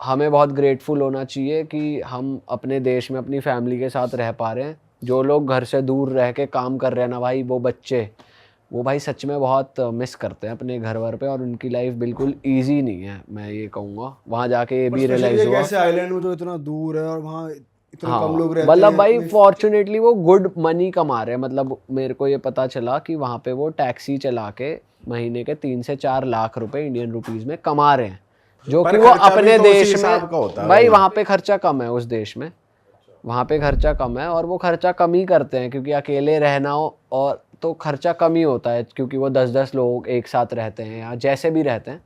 हमें बहुत ग्रेटफुल होना चाहिए कि हम अपने देश में अपनी फैमिली के साथ रह पा रहे हैं। जो लोग घर से दूर रह के काम कर रहे हैं ना भाई, वो बच्चे, वो भाई सच में बहुत मिस करते हैं अपने घर वर पे, और उनकी लाइफ बिल्कुल इजी नहीं है, मैं ये कहूँगा। वहाँ जाके ये भी रियलाइज़ हुआ। ऐसे आइलैंड में जो इतना दूर है और वहाँ इतने कम हाँ लोग रहते मतलब हैं, भाई फॉर्चुनेटली वो गुड मनी कमा रहे हैं। मतलब मेरे को ये पता चला कि वहाँ पे वो टैक्सी चला के महीने के 3 से 4 लाख रुपए इंडियन रुपीस में कमा रहे हैं, जो कि वो अपने देश में भाई वहाँ पे खर्चा कम है उस देश में, वहाँ पे खर्चा कम है, और वो खर्चा कम ही करते हैं क्योंकि अकेले रहना हो और तो खर्चा कम ही होता है, क्योंकि वो 10-10 लोग एक साथ रहते हैं या जैसे भी रहते हैं,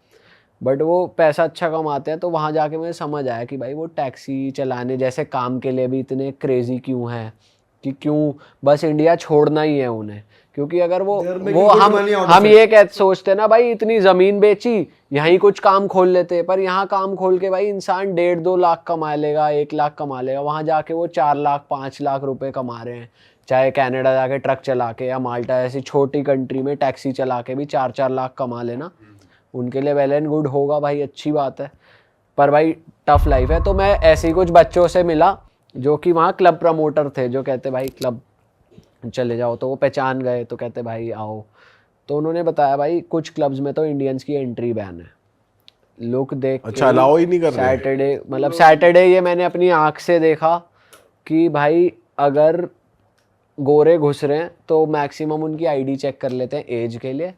बट वो पैसा अच्छा कमाते हैं। तो वहाँ जाके मुझे समझ आया कि भाई वो टैक्सी चलाने जैसे काम के लिए भी इतने क्रेजी क्यों हैं, कि क्यों बस इंडिया छोड़ना ही है उन्हें। क्योंकि अगर वो हम ये कह सोचते ना भाई इतनी ज़मीन बेची यहीं कुछ काम खोल लेते, पर यहाँ काम खोल के भाई इंसान 1.5-2 लाख कमा लेगा, 1 लाख कमा लेगा, वहाँ जाके वो 4 लाख 5 लाख रुपए कमा रहे हैं। चाहे कनाडा जाके ट्रक चला के या माल्टा ऐसी छोटी कंट्री में टैक्सी चला के भी 4-4 लाख कमा लेना, उनके लिए वेल एंड गुड होगा भाई, अच्छी बात है। पर भाई टफ लाइफ है। तो मैं ऐसे ही कुछ बच्चों से मिला जो कि वहाँ क्लब प्रमोटर थे, जो कहते भाई क्लब चले जाओ, तो वो पहचान गए, तो कहते भाई आओ। तो उन्होंने बताया भाई कुछ क्लब्स में तो इंडियंस की एंट्री बैन है, लुक देख अच्छा अलाउ ही नहीं कर रहे। सैटरडे मतलब सैटरडे ये मैंने अपनी आँख से देखा कि भाई अगर गोरे घुस रहे हैं तो मैक्सिमम उनकी आईडी चेक कर लेते हैं एज के लिए,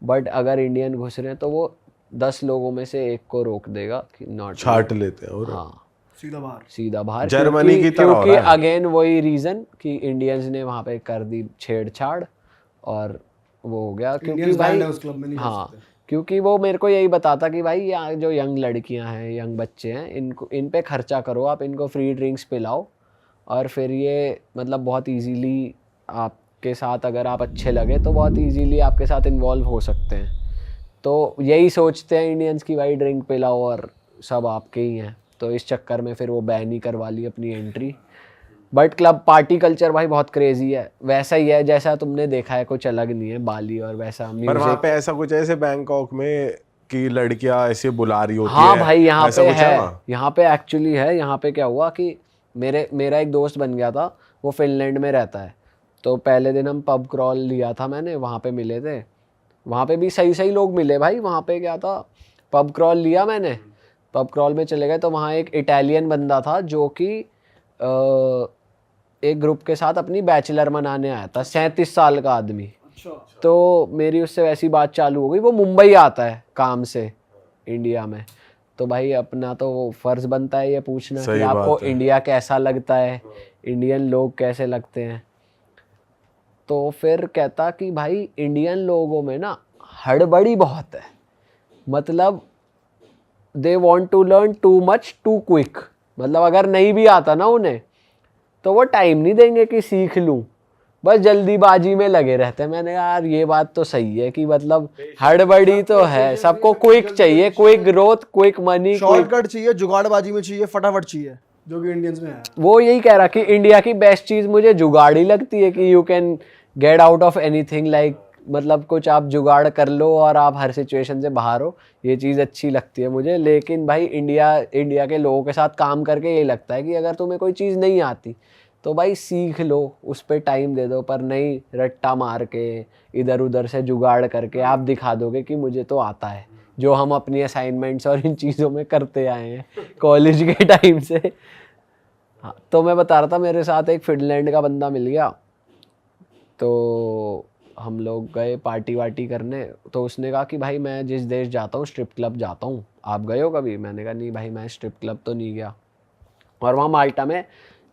बट अगर इंडियन घुस रहे हैं तो वो 10 लोगों में से एक को रोक देगा कि नॉट, छाट लेते हैं। और हाँ सीधा बाहर जर्मनी की तरह हो क्योंकि रहा है। अगेन वही रीज़न कि इंडियंस ने वहाँ पे कर दी छेड़छाड़ और वो हो गया। क्योंकि भाई उस क्लब में नहीं हाँ, क्योंकि वो मेरे को यही बताता कि भाई यहाँ जो यंग लड़कियाँ हैं, यंग बच्चे हैं, इनको इन पे खर्चा करो आप, इनको फ्री ड्रिंक्स पिलाओ, और फिर ये मतलब बहुत इजीली आपके साथ अगर आप अच्छे लगे तो बहुत इजीली आपके साथ इन्वॉल्व हो सकते हैं। तो यही सोचते हैं इंडियंस की भाई ड्रिंक पिलाओ और सब आपके ही हैं, तो इस चक्कर में फिर वो बैन ही करवा ली अपनी entry. But club party culture भाई बहुत क्रेजी है, वैसा ही है जैसा तुमने देखा है, कुछ अलग नहीं है बाली और वैसा म्यूजिक। पर वहाँ पे ऐसा कुछ है जैसे बैंकॉक में कि लड़कियां ऐसे बुला रही होती हाँ है? भाई यहाँ पे है, है यहाँ पे एक्चुअली है। यहाँ पे क्या हुआ कि मेरा एक दोस्त बन गया था, वो फिनलैंड में रहता है। तो पहले दिन हम पब क्रॉल लिया था मैंने, वहाँ पे मिले थे, वहाँ पे भी सही सही लोग मिले भाई। वहाँ पे क्या था, पब क्रॉल लिया मैंने, पब क्रॉल में चले गए तो वहाँ एक इटालियन बंदा था जो कि एक ग्रुप के साथ अपनी बैचलर मनाने आया था, 37 साल का आदमी। तो मेरी उससे वैसी बात चालू हो गई, वो मुंबई आता है काम से इंडिया में, तो भाई अपना तो फ़र्ज़ बनता है ये पूछना कि आपको इंडिया कैसा लगता है, इंडियन लोग कैसे लगते हैं। तो फिर कहता कि भाई इंडियन लोगों में ना हड़बड़ी बहुत है, मतलब they want to learn too much too quick, मतलब अगर नहीं भी आता ना उन्हें तो वो टाइम नहीं देंगे कि सीख लूँ, बस जल्दीबाजी में लगे रहते हैं। मैंने यार ये बात तो सही है कि मतलब हड़बड़ी तो है, सबको क्विक चाहिए, quick growth, quick money, shortcut चाहिए, जुगाड़बाजी में चाहिए, फटाफट चाहिए, जो कि इंडियंस में है। वो यही कह रहा कि इंडिया की बेस्ट चीज़ मुझे जुगाड़ ही लगती है कि you can get out of anything, like मतलब कुछ आप जुगाड़ कर लो और आप हर सिचुएशन से बाहर हो, ये चीज़ अच्छी लगती है मुझे। लेकिन भाई इंडिया के लोगों के साथ काम करके यही लगता है कि अगर तुम्हें कोई चीज़ नहीं आती तो भाई सीख लो, उस पर टाइम दे दो, पर नहीं रट्टा मार के इधर उधर से जुगाड़ करके आप दिखा दोगे कि मुझे तो आता है, जो हम अपनी असाइनमेंट्स और इन चीज़ों में करते आए हैं कॉलेज के टाइम से। हाँ, तो मैं बता रहा था मेरे साथ एक फिनलैंड का बंदा मिल गया, तो हम लोग गए पार्टी वार्टी करने। तो उसने कहा कि भाई मैं जिस देश जाता हूँ स्ट्रिप क्लब जाता हूँ, आप गए हो कभी? मैंने कहा नहीं भाई मैं स्ट्रिप क्लब तो नहीं गया। और वहाँ माल्टा में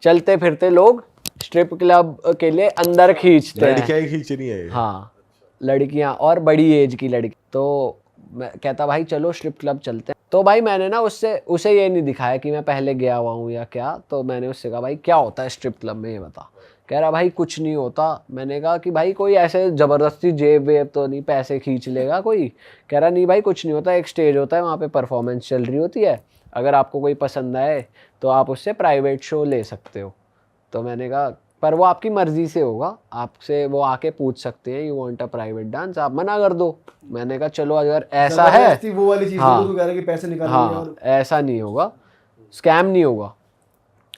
चलते फिरते लोग स्ट्रिप क्लब के लिए अंदर खींचते हैं, लड़कियां ही खींच रही हैं। हाँ लड़कियाँ और बड़ी एज की लड़की। तो मैं कहता भाई चलो स्ट्रिप क्लब चलते हैं। तो भाई मैंने ना उसे ये नहीं दिखाया कि मैं पहले गया हुआ हूँ या क्या। तो मैंने उससे कहा भाई क्या होता है स्ट्रिप क्लब में, ये बता। कह रहा भाई कुछ नहीं होता। मैंने कहा कि भाई कोई ऐसे ज़बरदस्ती जेब वेब तो नहीं, पैसे खींच लेगा कोई? कह रहा नहीं भाई कुछ नहीं होता, एक स्टेज होता है वहाँ पे परफॉर्मेंस चल रही होती है, अगर आपको कोई पसंद आए तो आप उससे प्राइवेट शो ले सकते हो। तो मैंने कहा पर वो आपकी मर्ज़ी से होगा, आपसे वो आके पूछ सकते हैं you want a private dance, आप मना कर दो। मैंने कहा चलो अगर ऐसा है, वो वाली चीज़ हाँ तो कह रहा है कि पैसे निकालेंगे हाँ और ऐसा नहीं होगा स्कैम नहीं होगा।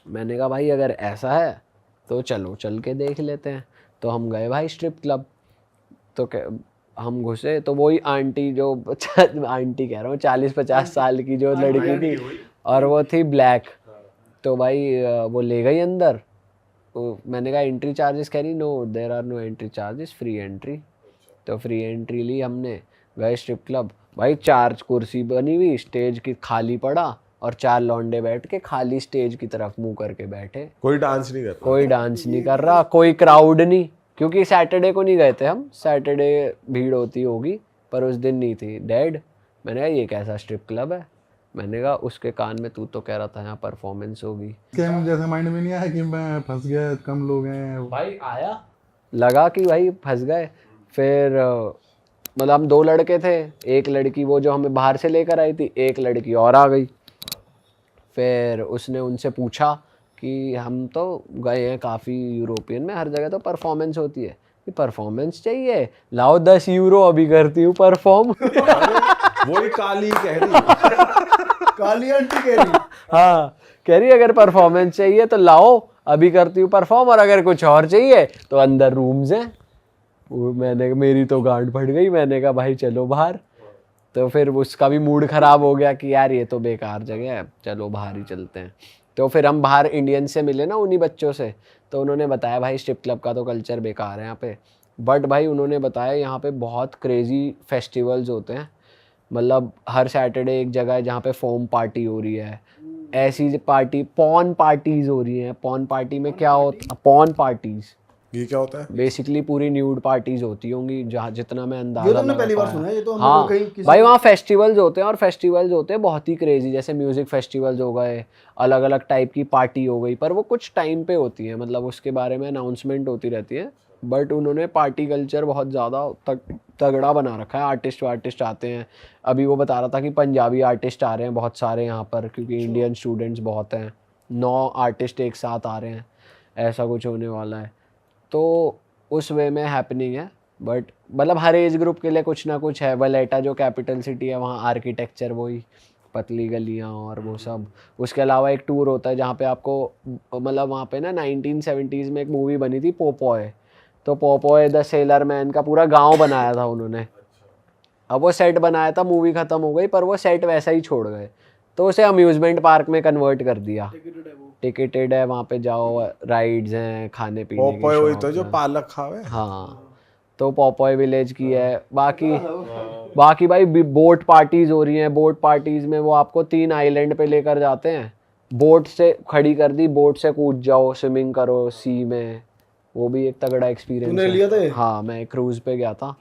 मैंने कहा भाई अगर ऐसा है तो चलो चल के देख लेते हैं। तो हम गए भाई स्ट्रिप क्लब। तो हम घुसे तो वही आंटी जो आंटी कह रहा हूँ 40-50 साल की जो लड़की थी, और वो थी ब्लैक। तो भाई वो ले गई अंदर। तो मैंने कहा एंट्री चार्जेस, कह रही no there are no entry charges, free entry. तो फ्री एंट्री ली हमने, गए स्ट्रिप क्लब। भाई 4 कुर्सी बनी हुई, स्टेज की खाली पड़ा और 4 लौंडे बैठ के खाली स्टेज की तरफ मुंह करके बैठे। कोई डांस नहीं कर रहा, कोई डांस नहीं कर रहा, कोई क्राउड नहीं, क्योंकि सैटरडे को नहीं गए थे हम। सैटरडे भीड़ होती होगी पर उस दिन नहीं थी, डेड। मैंने कहा ये कैसा स्ट्रिप क्लब है। मैंने कहा उसके कान में तू तो कह रहा था यहाँ परफॉर्मेंस होगी। क्या मुझे माइंड में नहीं आया कि मैं फंस गया, कम लोग हैं भाई आया, लगा कि भाई फंस गए। फिर मतलब हम 2 लड़के थे, एक लड़की वो जो हमें बाहर से लेकर आई थी, एक लड़की और आ गई। फिर उसने उनसे पूछा कि हम तो गए हैं काफ़ी यूरोपियन में, हर जगह तो परफॉर्मेंस होती है, कि परफॉर्मेंस चाहिए, लाओ 10 यूरो अभी करती हूँ परफॉर्म। वही काली कह रही काली आंटी कह रही। हाँ, कह रही अगर परफॉर्मेंस चाहिए तो लाओ अभी करती हूँ परफॉर्म, और अगर कुछ और चाहिए तो अंदर रूम्स हैं। मैंने, मेरी तो गांड फट गई। मैंने कहा भाई चलो बाहर। तो फिर उसका भी मूड ख़राब हो गया कि यार ये तो बेकार जगह है, चलो बाहर ही चलते हैं। तो फिर हम बाहर इंडियन से मिले ना, उन्हीं बच्चों से। तो उन्होंने बताया भाई स्ट्रिप क्लब का तो कल्चर बेकार है यहाँ पे, बट भाई उन्होंने बताया यहाँ पे बहुत क्रेजी फेस्टिवल्स होते हैं। मतलब हर सैटरडे एक जगह है जहाँ पे फोम पार्टी हो रही है, ऐसी पार्टी, पॉन पार्टीज़ हो रही हैं। पॉन पार्टी में क्या होता, पॉन पार्टीज़ ये क्या होता है? बेसिकली पूरी न्यूड पार्टीज होती होंगी, जहाँ जितना मैं अंदाजा ये तो हमने लगा पहली बार पाया। सुना है, ये तो हमने हाँ कहीं किसी भाई वहाँ फेस्टिवल्स होते हैं, और फेस्टिवल्स होते हैं बहुत ही क्रेजी, जैसे म्यूजिक फेस्टिवल्स हो गए, अलग अलग टाइप की पार्टी हो गई, पर वो कुछ टाइम पे होती है, मतलब उसके बारे में अनाउंसमेंट होती रहती है। बट उन्होंने पार्टी कल्चर बहुत ज़्यादा तगड़ा बना रखा है। आर्टिस्ट आते हैं। अभी वो बता रहा था कि पंजाबी आर्टिस्ट आ रहे हैं बहुत सारे यहाँ पर, क्योंकि इंडियन स्टूडेंट्स बहुत हैं। 9 आर्टिस्ट एक साथ आ रहे हैं, ऐसा कुछ होने वाला है। तो उस वे में हैपनिंग है। बट मतलब हर एज ग्रुप के लिए कुछ ना कुछ है। वलेटा जो कैपिटल सिटी है, वहाँ आर्किटेक्चर वही पतली गलियाँ और वो सब। उसके अलावा एक टूर होता है जहाँ पे आपको, मतलब वहाँ पे ना 1970s में एक मूवी बनी थी पोपॉय। तो पोपॉय द सेलर मैन का पूरा गांव बनाया था उन्होंने। अब वो सेट बनाया था, मूवी ख़त्म हो गई, पर वो सेट वैसा ही छोड़ गए, तो उसे अम्यूज़मेंट पार्क में कन्वर्ट कर दिया। टिकटेड है, वहाँ पे जाओ, राइड्स हैं, खाने पीने की पोपॉय वही शॉप तो जो है। पालक खावे। हाँ, तो पोपॉय विलेज की है। बाकी भाई बोट पार्टीज हो रही हैं। बोट पार्टीज में वो आपको 3 आइलैंड पे लेकर जाते हैं, बोट से खड़ी कर दी, बोट से कूद जाओ, स्विमिंग करो सी में। वो भी एक तगड़ा एक्सपीरियंस तूने लिया था ये? हाँ, मैं क्रूज पे गया था।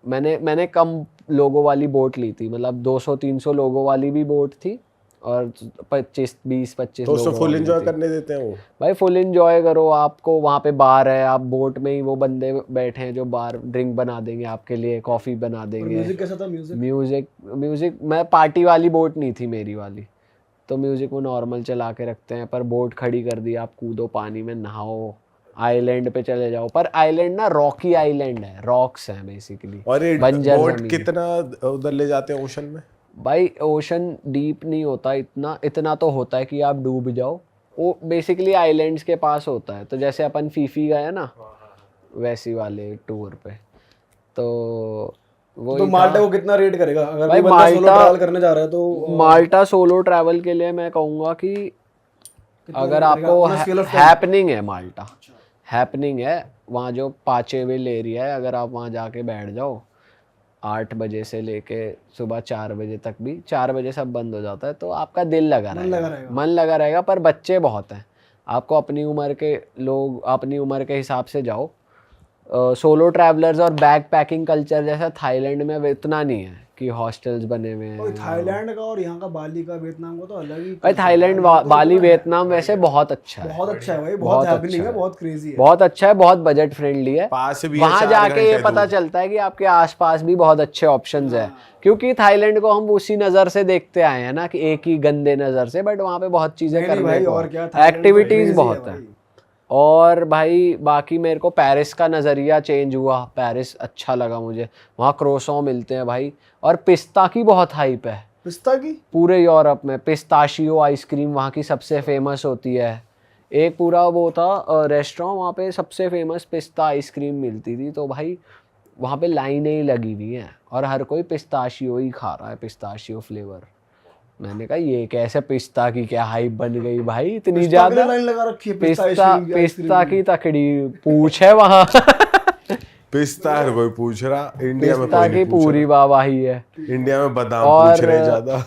मैंने कम लोगों वाली बोट ली थी, मतलब 200-300 लोगों वाली भी बोट थी, और 20-25 तो उसको लोगों फुल वाली एंजॉय थी। करने देते हैं वो? भाई फुल एंजॉय करो। आपको वहाँ पे बार है, आप बोट में ही, वो बंदे बैठे हैं जो बार ड्रिंक बना देंगे आपके लिए, कॉफ़ी बना देंगे। म्यूजिक कैसा था? म्यूजिक मैं पार्टी वाली बोट नहीं थी मेरी वाली, तो म्यूजिक वो नॉर्मल चला के रखते हैं। पर बोट खड़ी कर दी, आप कूदो पानी में, नहाओ, आइलैंड पे चले जाओ। पर आइलैंड ना रॉकी आइलैंड है, रॉक्स हैं बेसिकली। और ये बंजर बोट ज़मीन। कितना उधर ले जाते हैं ओशन में? भाई ओशन डीप नहीं होता इतना तो होता है कि आप डूब जाओ। वो बेसिकली आइलैंड्स के पास होता है। तो जैसे अपन फीफी गए ना, वैसी वाले टूर पे। तो वो तो माल्टा को कितना रेट करेगा अगर भाई कोई बंदा सोलो ट्रैवल करने जा रहा है तो? माल्टा सोलो ट्रैवल के लिए मैं कहूँगा कि अगर आपको हैपनिंग है, माल्टा हैपनिंग है। वहाँ जो पाचेविल एरिया है, अगर आप वहाँ जाके बैठ जाओ 8 बजे से लेके सुबह 4 बजे तक भी, 4 बजे सब बंद हो जाता है, तो आपका दिल लगा रहेगा, मन लगा रहेगा। पर बच्चे बहुत हैं, आपको अपनी उम्र के लोग, अपनी उम्र के हिसाब से जाओ। सोलो ट्रैवलर्स और बैग पैकिंग कल्चर जैसा थाईलैंड में इतना नहीं है कि हॉस्टल्स बने हुए हैं। थाईलैंड का और यहाँ का बाली का, वियतनाम का तो अलग ही। भाई थाईलैंड, बाली, वियतनाम वैसे बहुत अच्छा है, बहुत अच्छा है भाई, बहुत हैपनिंग है, बहुत क्रेजी है, बहुत अच्छा है, बहुत बजट फ्रेंडली है। पास भी है, वहाँ 4 जाके ये घंटे पता दूर। चलता है कि आपके आसपास भी बहुत अच्छे ऑप्शंस हैं। क्योंकि थाईलैंड को हम उसी नज़र से देखते आए हैं ना, कि एक ही गंदे नज़र से, बट वहाँ पे बहुत चीज़ें करने भाई, को, और क्या, थाईलैंड एक्टिविटीज़ crazy बहुत है है। भाई। और भाई बाकी मेरे को पेरिस का नज़रिया चेंज हुआ। पेरिस अच्छा लगा मुझे, वहाँ क्रोसॉ मिलते हैं भाई, और पिस्ता की बहुत हाइप है। पिस्ता की पूरे यूरोप में पिस्ताशियो आइसक्रीम वहाँ की सबसे फेमस होती है। एक पूरा वो था रेस्टोरेंट, वहाँ पे सबसे फेमस पिस्ता आइसक्रीम मिलती थी। तो भाई वहाँ पे लाइनें ही लगी हुई हैं और हर कोई पिस्ताशियो ही खा रहा है, पिस्ताशियो फ्लेवर। मैंने कहा ये कैसे पिस्ता की क्या हाइप बन गई भाई इतनी पिस्ता के लिए ज्यादा। लाइन लगा रखी है पिस्ता की तकड़ी पूछ है वहाँ। पिस्ता हर कोई पूछ रहा, इंडिया में पिस्ता कोई की नहीं पूछ पूरी वाहवाही है। रहा। इंडिया में बादाम और पूछ रहे ज्यादा।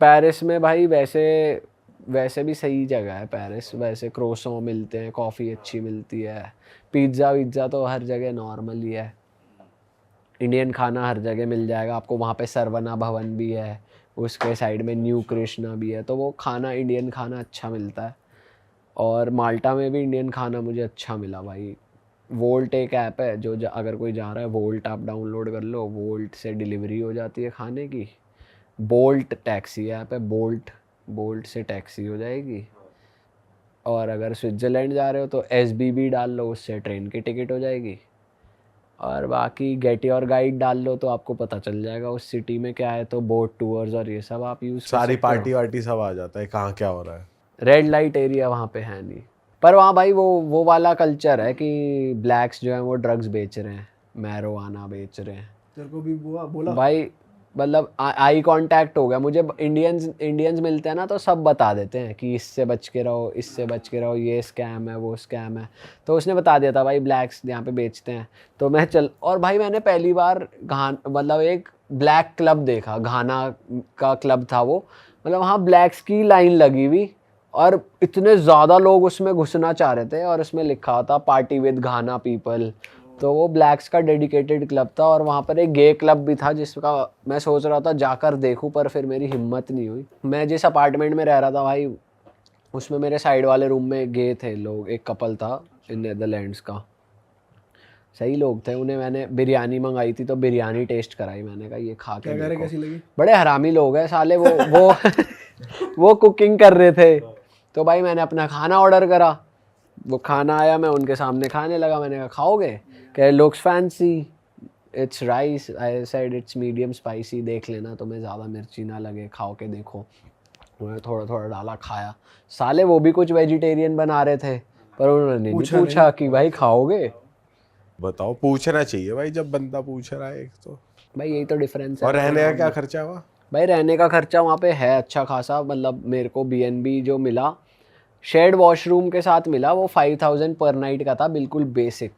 पेरिस में भाई वैसे भी सही जगह है पेरिस। वैसे क्रोसो मिलते हैं, कॉफ़ी अच्छी मिलती है, पिज़्ज़ा तो हर जगह नॉर्मल ही है। इंडियन खाना हर जगह मिल जाएगा आपको। वहाँ पे सरवना भवन भी है, उसके साइड में न्यू कृष्णा भी है। तो वो खाना इंडियन खाना अच्छा मिलता है। और माल्टा में भी इंडियन खाना मुझे अच्छा मिला भाई। वोल्ट एक ऐप है जो अगर कोई जा रहा है, वोल्ट आप डाउनलोड कर लो, वोल्ट से डिलीवरी हो जाती है खाने की। बोल्ट टैक्सी ऐप है, बोल्ट से टैक्सी हो जाएगी। और अगर स्विट्ज़रलैंड जा रहे हो तो SBB डाल लो, उससे ट्रेन की टिकट हो जाएगी। और बाकी गेट योर गाइड डाल लो तो आपको पता चल जाएगा उस सिटी में क्या है। तो बोट टूर्स और ये सब आप यूज़ कर सारी सकते हो। पार्टी वार्टी सब आ जाता है, कहाँ क्या हो रहा है। रेड लाइट एरिया वहाँ पे है नहीं, पर वहाँ भाई वो वाला कल्चर है कि ब्लैक्स जो हैं वो ड्रग्स बेच रहे हैं, मैरोआना बेच रहे हैं। तेरे को भी बोला भाई मतलब आई कांटेक्ट हो गया मुझे। इंडियंस मिलते हैं ना तो सब बता देते हैं कि इससे बच के रहो, इससे बच के रहो, ये स्कैम है, वो स्कैम है। तो उसने बता दिया था भाई ब्लैक्स यहाँ पे बेचते हैं। तो मैं और भाई मैंने पहली बार मतलब एक ब्लैक क्लब देखा, घाना का क्लब था वो। मतलब वहाँ ब्लैक्स की लाइन लगी हुई और इतने ज़्यादा लोग उसमें घुसना चाह रहे थे और उसमें लिखा था पार्टी विद घाना पीपल। तो वो ब्लैक्स का डेडिकेटेड क्लब था। और वहाँ पर एक गे क्लब भी था जिसका मैं सोच रहा था जाकर देखूं, पर फिर मेरी हिम्मत नहीं हुई। मैं जिस अपार्टमेंट में रह रहा था भाई, उसमें मेरे साइड वाले रूम में गे थे लोग, एक कपल था नेदरलैंड्स का, सही लोग थे। उन्हें मैंने बिरयानी मंगाई थी तो बिरयानी टेस्ट कराई। मैंने कहा ये खा के देखो। कैसी लगी? बड़े हरामी लोग हैं साले वो वो कुकिंग कर रहे थे। तो भाई मैंने अपना खाना ऑर्डर करा, वो खाना आया, मैं उनके सामने खाने लगा। मैंने कहा खाओगे? कह looks fancy, it's rice. I said it's medium spicy, देख लेना तुम्हें ज़्यादा मिर्ची ना लगे, खाओ के देखो। मैंने थोड़ा थोड़ा डाला, खाया। साले वो भी कुछ वेजिटेरियन बना रहे थे पर उन्होंने नहीं पूछा कि भाई खाओगे। बताओ, पूछना चाहिए भाई जब बंदा पूछ रहा है एक तो। भाई यही तो डिफरेंस है। और रहने का क्या खर्चा हुआ? भाई रहने का खर्चा वहाँ पे है अच्छा खासा। मतलब मेरे को BNB जो मिला, शेयर्ड वॉशरूम के साथ मिला, वो 5000 पर नाइट का था, बिल्कुल बेसिक।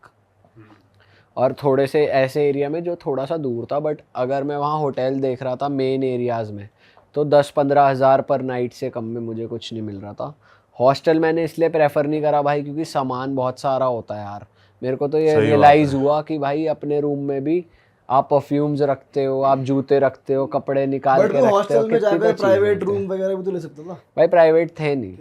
और थोड़े से ऐसे एरिया में जो थोड़ा सा दूर था। बट अगर मैं वहाँ होटल देख रहा था मेन एरियाज़ में तो 10-15 हज़ार पर नाइट से कम में मुझे कुछ नहीं मिल रहा था। हॉस्टल मैंने इसलिए प्रेफर नहीं करा भाई क्योंकि सामान बहुत सारा होता है यार। मेरे को तो ये रियलाइज़ हुआ कि भाई अपने रूम में भी आप परफ्यूम्स रखते हो, आप जूते रखते हो, कपड़े निकाल के रखते हो। हॉस्टल में जाकर प्राइवेट रूम वगैरह भी तो ले सकता था भाई। प्राइवेट थे नहीं,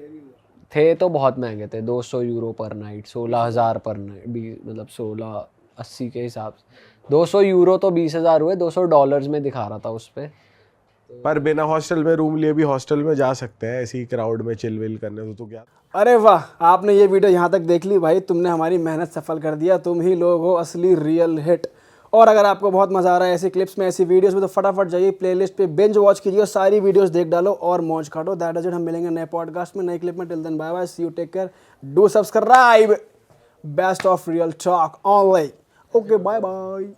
थे तो बहुत महंगे थे, 200 यूरो पर नाइट, 16,000 पर नाइट, मतलब 1680 के हिसाब से 200 यूरो तो 20,000 हुए, $200 में दिखा रहा था उस पर। पर बिना हॉस्टल में रूम लिए भी हॉस्टल में जा सकते हैं ऐसी क्राउड में चिल विल करने। तो क्या अरे वाह, आपने ये वीडियो यहाँ तक देख ली भाई, तुमने हमारी मेहनत सफल कर दिया। तुम ही लोग हो असली रियल हिट। और अगर आपको बहुत मज़ा आ रहा है ऐसी क्लिप्स में, ऐसी वीडियोस में, तो फटाफट जाइए प्लेलिस्ट पे बिंज वॉच कीजिए, सारी वीडियोस देख डालो और मौज काटो। That is it. हम मिलेंगे नए पॉडकास्ट में, नई क्लिप में। Till then bye bye, see you, take care, do subscribe. Best of real talk online. Okay, bye bye.